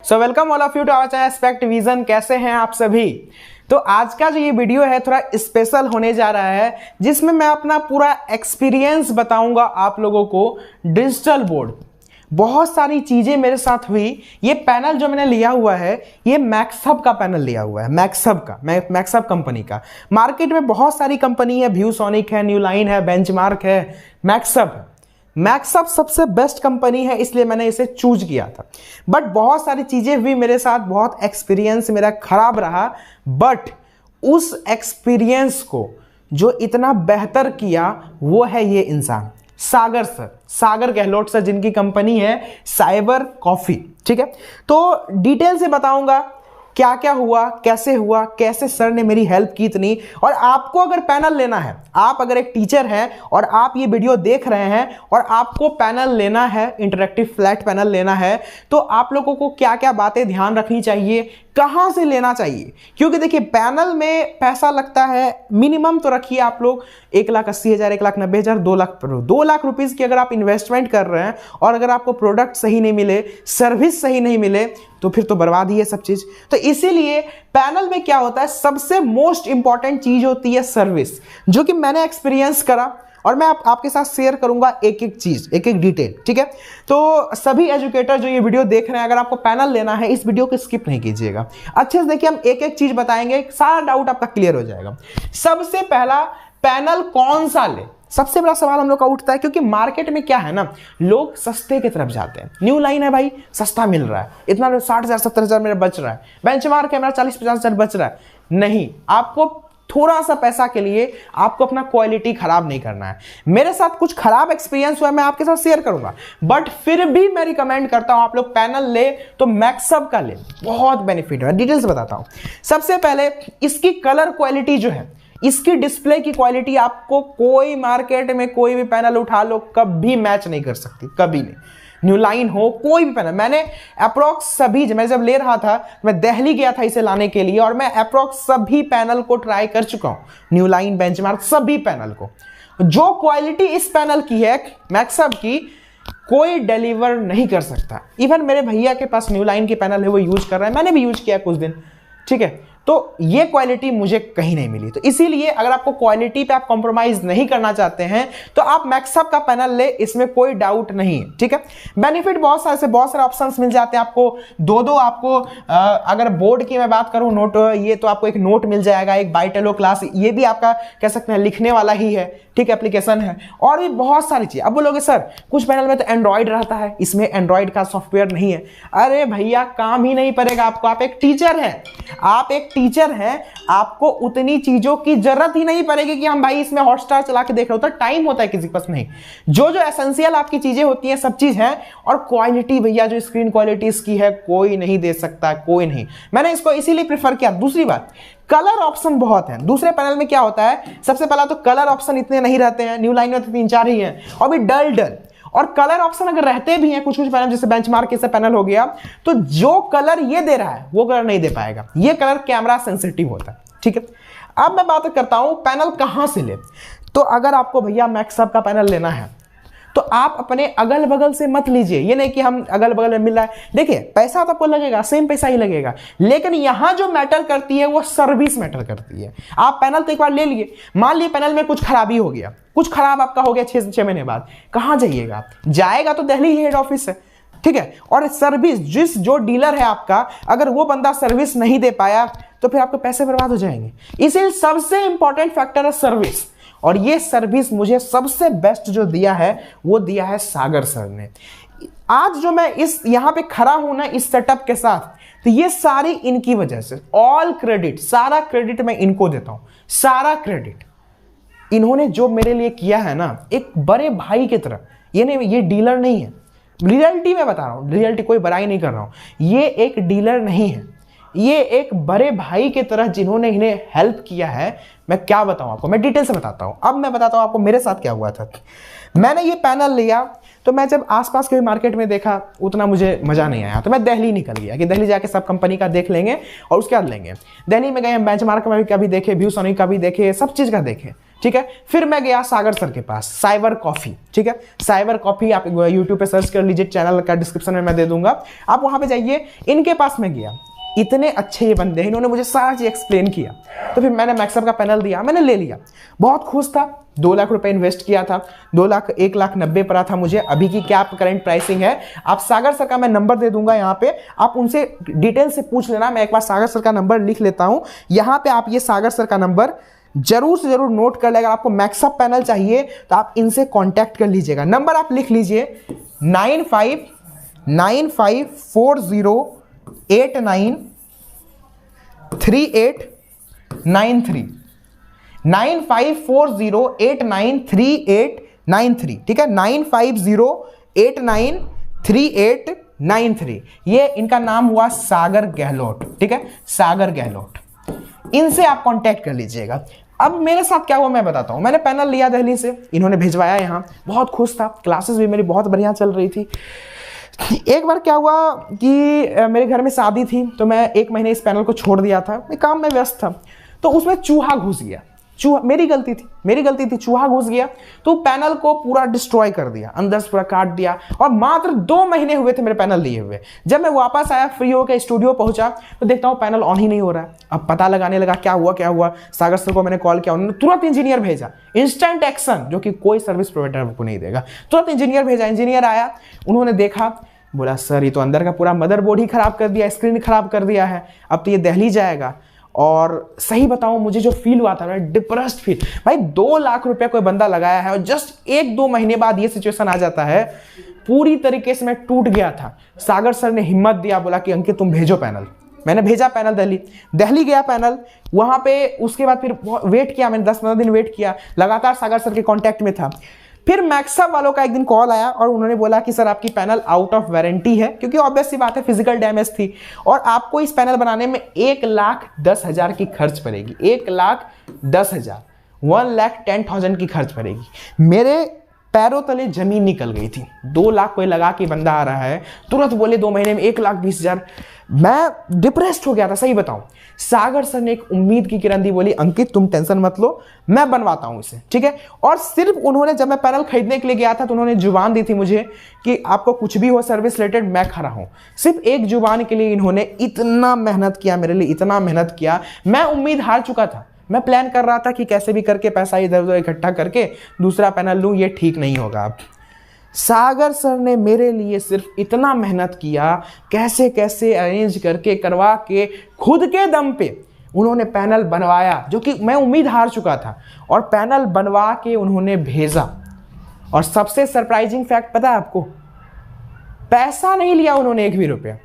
So welcome all of you to our channel aspect vision. कैसे हैं आप सभी? तो आज का जो ये वीडियो है थोड़ा स्पेशल होने जा रहा है, जिसमें मैं अपना पूरा एक्सपीरियंस बताऊंगा आप लोगों को। डिजिटल बोर्ड, बहुत सारी चीजें मेरे साथ हुई। ये पैनल जो मैंने लिया हुआ है, ये मैक्सहब का पैनल लिया हुआ है, मैक्सहब कंपनी का। मार्केट में बहुत सारी कंपनी है, व्यूसोनिक है, न्यू लाइन है, बेंचमार्क है, मैक्सहब सबसे बेस्ट कंपनी है, इसलिए मैंने इसे चूज किया था। बट बहुत सारी चीजें हुई मेरे साथ, बहुत एक्सपीरियंस मेरा खराब रहा। बट उस एक्सपीरियंस को जो इतना बेहतर किया वो है ये इंसान, सागर सर, सागर गहलोत सर, जिनकी कंपनी है साइबर कॉफी। ठीक है, तो डिटेल से बताऊंगा क्या क्या हुआ, कैसे सर ने मेरी हेल्प की इतनी। और आपको अगर पैनल लेना है, आप अगर एक टीचर हैं और आप ये वीडियो देख रहे हैं और आपको पैनल लेना है, इंटरैक्टिव फ्लैट पैनल लेना है, तो आप लोगों को क्या क्या बातें ध्यान रखनी चाहिए, कहां से लेना चाहिए। क्योंकि देखिए पैनल में पैसा लगता है, मिनिमम तो रखिए आप लोग 1,80,000, 1,90,000, 2 लाख रुपीज की अगर आप इन्वेस्टमेंट कर रहे हैं और अगर आपको प्रोडक्ट सही नहीं मिले, सर्विस सही नहीं मिले, तो फिर तो बर्बाद ही है सब चीज। तो इसीलिए पैनल में क्या होता है, सबसे मोस्ट इंपॉर्टेंट चीज होती है सर्विस, जो कि मैंने एक्सपीरियंस करा और मैं आपके साथ शेयर करूंगा एक एक चीज, एक एक डिटेल। ठीक है, तो सभी एजुकेटर जो ये वीडियो देख रहे हैं, अगर आपको पैनल लेना है, इस वीडियो को स्किप नहीं कीजिएगा, अच्छे से देखिए। हम एक एक चीज बताएंगे, सारा डाउट आपका क्लियर हो जाएगा। सबसे पहला, पैनल कौन सा ले, सबसे बड़ा सवाल हम लोग का उठता है। क्योंकि मार्केट में क्या है ना, लोग सस्ते की तरफ जाते हैं। न्यू लाइन है भाई, सस्ता मिल रहा है, इतना 60,000 70,000 मेरा बच रहा है, बेंचमार्क है मेरा 40-50,000 बच रहा है। नहीं, आपको थोड़ा सा पैसा के लिए आपको अपना क्वालिटी खराब नहीं करना है। मेरे साथ कुछ खराब एक्सपीरियंस हुआ है, मैं आपके साथ शेयर करूंगा, बट फिर भी मैं रिकमेंड करता हूं आप लोग पैनल ले तो मैक्सहब का ले, बहुत बेनिफिट है। डिटेल्स बताता हूं। सबसे पहले इसकी कलर क्वालिटी जो है, इसकी डिस्प्ले की क्वालिटी आपको कोई मार्केट में कोई भी पैनल उठा लो कभी मैच नहीं कर सकती, कभी नहीं। न्यू लाइन हो, कोई भी पैनल, मैंने अप्रोक्स सभी, मैं जब ले रहा था, मैं दिल्ली गया था इसे लाने के लिए, और मैं अप्रोक्स सभी पैनल को ट्राई कर चुका हूं, न्यू लाइन, बेंचमार्क, सभी पैनल को। जो क्वालिटी इस पैनल की है मैक्सहब की, कोई डिलीवर नहीं कर सकता। इवन मेरे भैया के पास न्यू लाइन की पैनल है, वो यूज कर रहा है, मैंने भी यूज किया कुछ दिन। ठीक है, तो ये क्वालिटी मुझे कहीं नहीं मिली। तो इसीलिए अगर आपको क्वालिटी पे आप कॉम्प्रोमाइज नहीं करना चाहते हैं तो आप मैक्सहब का पैनल ले, इसमें कोई डाउट नहीं है। ठीक है, बेनिफिट बहुत सारे ऑप्शंस मिल जाते हैं आपको। दो आपको अगर बोर्ड की मैं बात करूं, नोट, ये तो आपको एक नोट मिल जाएगा, एक बाइटेलो क्लास, ये भी आपका कह सकते हैं लिखने वाला ही है। ठीक, एप्लीकेशन है, और भी बहुत सारी चीज। अब बोलोगे सर कुछ पैनल में तो एंड्रॉइड रहता है, इसमें एंड्रॉइड का सॉफ्टवेयर नहीं है। अरे भैया, काम ही नहीं पड़ेगा आपको, आप एक टीचर हैं, आपको उतनी चीजों की जरूरत ही नहीं पड़ेगी कि हम भाई इसमें हॉटस्टार चला के देख रहे हो। तो टाइम होता है किसी के पास नहीं, जो एसेंशियल आपकी चीजें होती हैं सब चीज है। और क्वालिटी भैया, जो स्क्रीन क्वालिटी इसकी है, कोई नहीं दे सकता, कोई नहीं। मैंने इसको इसीलिए प्रेफर किया। दूसरी बात, कलर ऑप्शन बहुत है। दूसरे पैनल में क्या होता है, सबसे पहला तो कलर ऑप्शन इतने नहीं रहते हैं, न्यू लाइन में तो 3-4 ही हैं, और भी डल। और कलर ऑप्शन अगर रहते भी हैं कुछ पैनल, जैसे बेंचमार्क के पैनल हो गया, तो जो कलर ये दे रहा है वो कलर नहीं दे पाएगा। ये कलर कैमरा सेंसिटिव होता है। ठीक है, अब मैं बात करता हूं पैनल कहां से ले। तो अगर आपको भैया मैक्सहब का पैनल लेना है तो आप अपने अगल बगल से मत लीजिए। ये नहीं कि हम अगल बगल में मिल रहा है, देखिए पैसा तो आपको लगेगा, सेम पैसा ही लगेगा, लेकिन यहां जो मैटर करती है वो सर्विस मैटर करती है। आप पैनल तो एक बार ले लिए, मान लीजिए पैनल में कुछ खराबी हो गया, कुछ खराब आपका हो गया 6 महीने बाद, कहां जाइएगा आप? जाएगा तो दिल्ली हेड ऑफिस है। ठीक है, और सर्विस, जो डीलर है आपका, अगर वो बंदा सर्विस नहीं दे पाया तो फिर आपके पैसे बर्बाद हो जाएंगे। इसलिए सबसे इंपॉर्टेंट फैक्टर है सर्विस, और ये सर्विस मुझे सबसे बेस्ट जो दिया है वो दिया है सागर सर ने। आज जो मैं इस यहां पे खड़ा हूं ना इस सेटअप के साथ, तो ये सारी इनकी वजह से, ऑल क्रेडिट, सारा क्रेडिट मैं इनको देता हूं, सारा क्रेडिट। इन्होंने जो मेरे लिए किया है ना, एक बड़े भाई की तरह, ये नहीं, ये डीलर नहीं है, रियलिटी में बता रहा हूं, रियलिटी, कोई बुराई नहीं कर रहा हूं, ये एक डीलर नहीं है, ये एक बड़े भाई की तरह जिन्होंने इन्हें हेल्प किया है। मैं क्या बताऊं आपको, मैं डिटेल से बताता हूं। अब मैं बताता हूं आपको मेरे साथ क्या हुआ था। मैंने ये पैनल लिया, तो मैं जब आसपास के मार्केट में देखा उतना मुझे मजा नहीं आया, तो मैं दिल्ली निकल गया कि दिल्ली जाके सब कंपनी का देख लेंगे और उसके बाद लेंगे। दिल्ली में गए, बेंचमार्क में भी कभी देखे, व्यूसोनिक का भी देखे, सब चीज का देखे। ठीक है। फिर मैं गया सागर सर के पास, साइबर कॉफी, ठीक है। साइबर कॉफी आप यूट्यूब पे सर्च कर लीजिए, चैनल का डिस्क्रिप्शन में मैं दे दूंगा, आप वहां पे जाइए। इनके पास मैं गया, इतने अच्छे ये बंदे हैं, इन्होंने मुझे सारा चीज एक्सप्लेन किया। तो फिर मैंने मैक्सअप का पैनल दिया, मैंने ले लिया, बहुत खुश था। 2 लाख रुपए इन्वेस्ट किया था, 1,90,000 पड़ा था मुझे। अभी की क्या करंट प्राइसिंग है, आप सागर सर का मैं नंबर दे दूंगा यहाँ पे, आप उनसे डिटेल से पूछ लेना। मैं एक बार सागर सर का नंबर लिख लेता हूँ यहाँ पे, आप ये सागर सर का नंबर जरूर से जरूर नोट कर लेगा। आपको मैक्सअप पैनल चाहिए तो आप इनसे कॉन्टैक्ट कर लीजिएगा। नंबर आप लिख लीजिए 959540893893, 9540893893, ठीक है, 9508933893। ये इनका नाम हुआ सागर गहलोत, ठीक है, सागर गहलोत। इनसे आप कांटेक्ट कर लीजिएगा। अब मेरे साथ क्या हुआ मैं बताता हूं। मैंने पैनल लिया दिल्ली से, इन्होंने भिजवाया यहाँ, बहुत खुश था, क्लासेस भी मेरी बहुत बढ़िया चल रही थी। एक बार क्या हुआ कि मेरे घर में शादी थी, तो मैं 1 महीने इस पैनल को छोड़ दिया था, मैं काम में व्यस्त था, तो उसमें चूहा घुस गया। चूहा मेरी गलती थी, चूहा घुस गया तो पैनल को पूरा डिस्ट्रॉय कर दिया, अंदर से पूरा काट दिया। और मात्र 2 महीने हुए थे मेरे पैनल लिए हुए। जब मैं वापस आया, फ्री होकर स्टूडियो पहुंचा, तो देखता हूं पैनल ऑन ही नहीं हो रहा है। अब पता लगाने लगा क्या हुआ। सागर सर को मैंने कॉल किया, उन्होंने तुरंत इंजीनियर भेजा, इंस्टेंट एक्शन, जो कि कोई सर्विस प्रोवाइडर को नहीं देगा। तुरंत इंजीनियर भेजा, इंजीनियर आया, उन्होंने देखा, बोला सर ये तो अंदर का पूरा मदरबोर्ड ही खराब कर दिया, स्क्रीन खराब कर दिया है, अब तो ये दिल्ली जाएगा। और सही बताऊं, मुझे जो फील हुआ था, डिप्रेस्ड फील। भाई 2 लाख रुपया कोई बंदा लगाया है और जस्ट 1-2 महीने बाद ये सिचुएशन आ जाता है। पूरी तरीके से मैं टूट गया था। सागर सर ने हिम्मत दिया, बोला कि अंकित तुम भेजो पैनल। मैंने भेजा पैनल दिल्ली गया पैनल, वहां पे उसके बाद फिर वेट किया मैंने, 10-15 दिन वेट किया, लगातार सागर सर के कॉन्टैक्ट में था। फिर मैक्सअप वालों का एक दिन कॉल आया और उन्होंने बोला कि सर आपकी पैनल आउट ऑफ वारंटी है, क्योंकि ऑब्वियस सी बात है फिजिकल डैमेज थी, और आपको इस पैनल बनाने में 1,10,000 की खर्च पड़ेगी। 1,10,000, 1,10,000 की खर्च पड़ेगी। मेरे पैरों तले जमीन निकल गई थी। 2 लाख कोई लगा के बंदा आ रहा है, तुरंत बोले 2 महीने में 1,20,000। मैं डिप्रेस्ड हो गया था, सही बताऊं। सागर सर ने एक उम्मीद की किरण दी, बोली अंकित तुम टेंशन मत लो, मैं बनवाता हूं इसे, ठीक है। और सिर्फ उन्होंने, जब मैं पैनल खरीदने के लिए गया था, तो उन्होंने जुबान दी थी मुझे कि आपको कुछ भी हो सर्विस रिलेटेड, मैं खड़ा हूं। सिर्फ एक जुबान के लिए इन्होंने इतना मेहनत किया मेरे लिए, इतना मेहनत किया। मैं उम्मीद हार चुका था, मैं प्लान कर रहा था कि कैसे भी करके पैसा इधर उधर इकट्ठा करके दूसरा पैनल लूं, ये ठीक नहीं होगा। अब सागर सर ने मेरे लिए सिर्फ इतना मेहनत किया, कैसे कैसे अरेंज करके करवा के, खुद के दम पे उन्होंने पैनल बनवाया, जो कि मैं उम्मीद हार चुका था, और पैनल बनवा के उन्होंने भेजा। और सबसे सरप्राइजिंग फैक्ट पता है आपको, पैसा नहीं लिया उन्होंने 1 भी रुपया।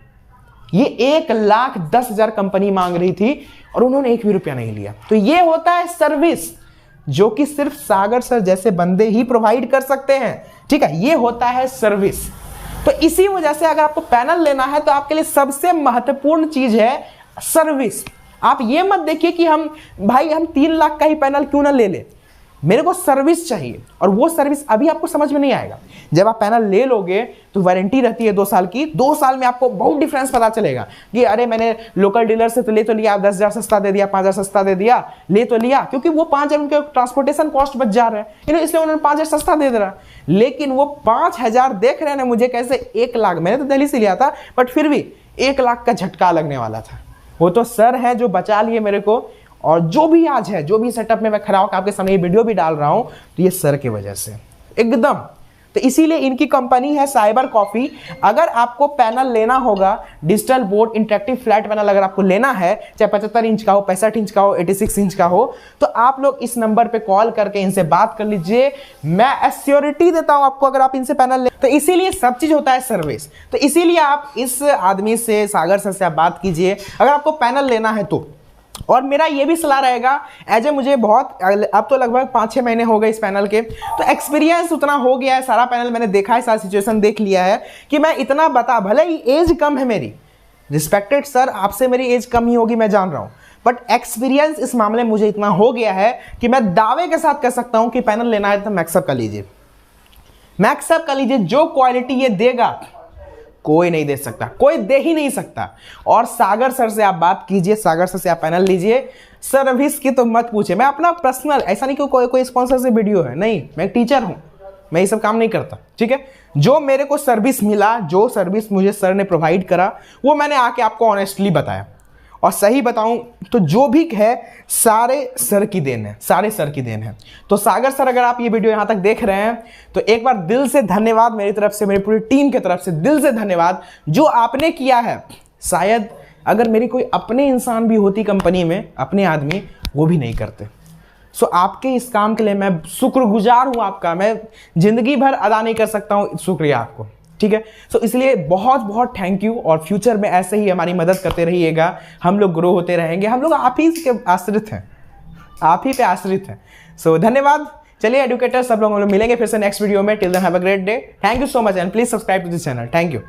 ये 1,10,000 कंपनी मांग रही थी और उन्होंने 1 भी रुपया नहीं लिया। तो ये होता है सर्विस, जो कि सिर्फ सागर सर जैसे बंदे ही प्रोवाइड कर सकते हैं, ठीक है। ये होता है सर्विस। तो इसी वजह से अगर आपको पैनल लेना है तो आपके लिए सबसे महत्वपूर्ण चीज है सर्विस। आप ये मत देखिए कि हम 3 लाख का ही पैनल क्यों ना ले ले, मेरे को सर्विस चाहिए। और वो सर्विस अभी आपको समझ में नहीं आएगा। जब आप पैनल ले लोगे तो वारंटी रहती है 2 साल की, 2 साल में आपको बहुत डिफरेंस पता चलेगा कि अरे मैंने लोकल डीलर से तो ले तो लिया, 10,000 सस्ता दे दिया, 5,000 सस्ता दे दिया, ले तो लिया, क्योंकि वो 5,000 उनके ट्रांसपोर्टेशन कॉस्ट बच जा रहा है, इसलिए उन्होंने 5,000 सस्ता दे रहा। लेकिन वो 5,000 देख रहे हैं ना मुझे कैसे 1 लाख, मैंने तो दिल्ली से लिया था, बट फिर भी 1 लाख का झटका लगने वाला था। वो तो सर है जो बचा लिए मेरे को। और जो भी आज है, जो भी सेटअप में मैं खड़ा होकर आपके सामने ये वीडियो भी डाल रहा हूं, तो ये सर की वजह से एकदम। तो इसीलिए इनकी कंपनी है साइबर कॉफी। अगर आपको पैनल लेना होगा, digital board interactive flat panel अगर आपको लेना है, चाहे 75 इंच का हो, 65 इंच का हो, 86 इंच का हो, तो आप लोग इस नंबर पे कॉल करके इनसे बात कर लीजिए। मैं एश्योरिटी देता हूं आपको, अगर आप इनसे पैनल ले। तो इसीलिए सब चीज होता है सर्विस। तो इसीलिए आप इस आदमी से, सागर सर से आप बात कीजिए अगर आपको पैनल लेना है तो। और मेरा ये भी सलाह रहेगा, मुझे बहुत, अब तो लगभग 5-6 महीने हो गए इस पैनल के, तो एक्सपीरियंस उतना हो गया है, सारा पैनल मैंने देखा है, सारा सिचुएशन देख लिया है कि मैं इतना बता, भले ही एज कम है मेरी, रिस्पेक्टेड सर, आपसे मेरी एज कम ही होगी मैं जान रहा हूं, बट एक्सपीरियंस इस मामले में मुझे इतना हो गया है कि मैं दावे के साथ कह सकता हूं कि पैनल लेना है तो मैक्सअप का लीजिए। मैक्सअप का लीजिए, जो क्वालिटी ये देगा कोई नहीं दे सकता, कोई दे ही नहीं सकता। और सागर सर से आप बात कीजिए, सागर सर से आप पैनल लीजिए, सर्विस की तो मत पूछे। मैं अपना पर्सनल, ऐसा नहीं कि कोई स्पॉन्सर से वीडियो है, नहीं, मैं एक टीचर हूं, मैं ये सब काम नहीं करता, ठीक है। जो मेरे को सर्विस मिला, जो सर्विस मुझे सर ने प्रोवाइड करा, वो मैंने आके आपको ऑनेस्टली बताया। और सही बताऊं तो जो भी है सारे सर की देन है, सारे सर की देन है। तो सागर सर, अगर आप ये वीडियो यहां तक देख रहे हैं तो एक बार दिल से धन्यवाद मेरी तरफ से, मेरी पूरी टीम की तरफ से दिल से धन्यवाद जो आपने किया है। शायद अगर मेरी कोई अपने इंसान भी होती कंपनी में, अपने आदमी, वो भी नहीं करते। सो आपके इस काम के लिए मैं शुक्रगुजार हूं आपका, मैं जिंदगी भर अदा नहीं कर सकता हूं शुक्रिया आपको, ठीक है। सो इसलिए बहुत बहुत थैंक यू। और फ्यूचर में ऐसे ही हमारी मदद करते रहिएगा, हम लोग ग्रो होते रहेंगे, हम लोग आप ही के आश्रित हैं, आप ही पे आश्रित हैं। सो धन्यवाद। चलिए एडुकेटर, सब लोग हम लोग मिलेंगे फिर से नेक्स्ट वीडियो में। Till then have a great day. Thank you so much and please subscribe to this channel. Thank you.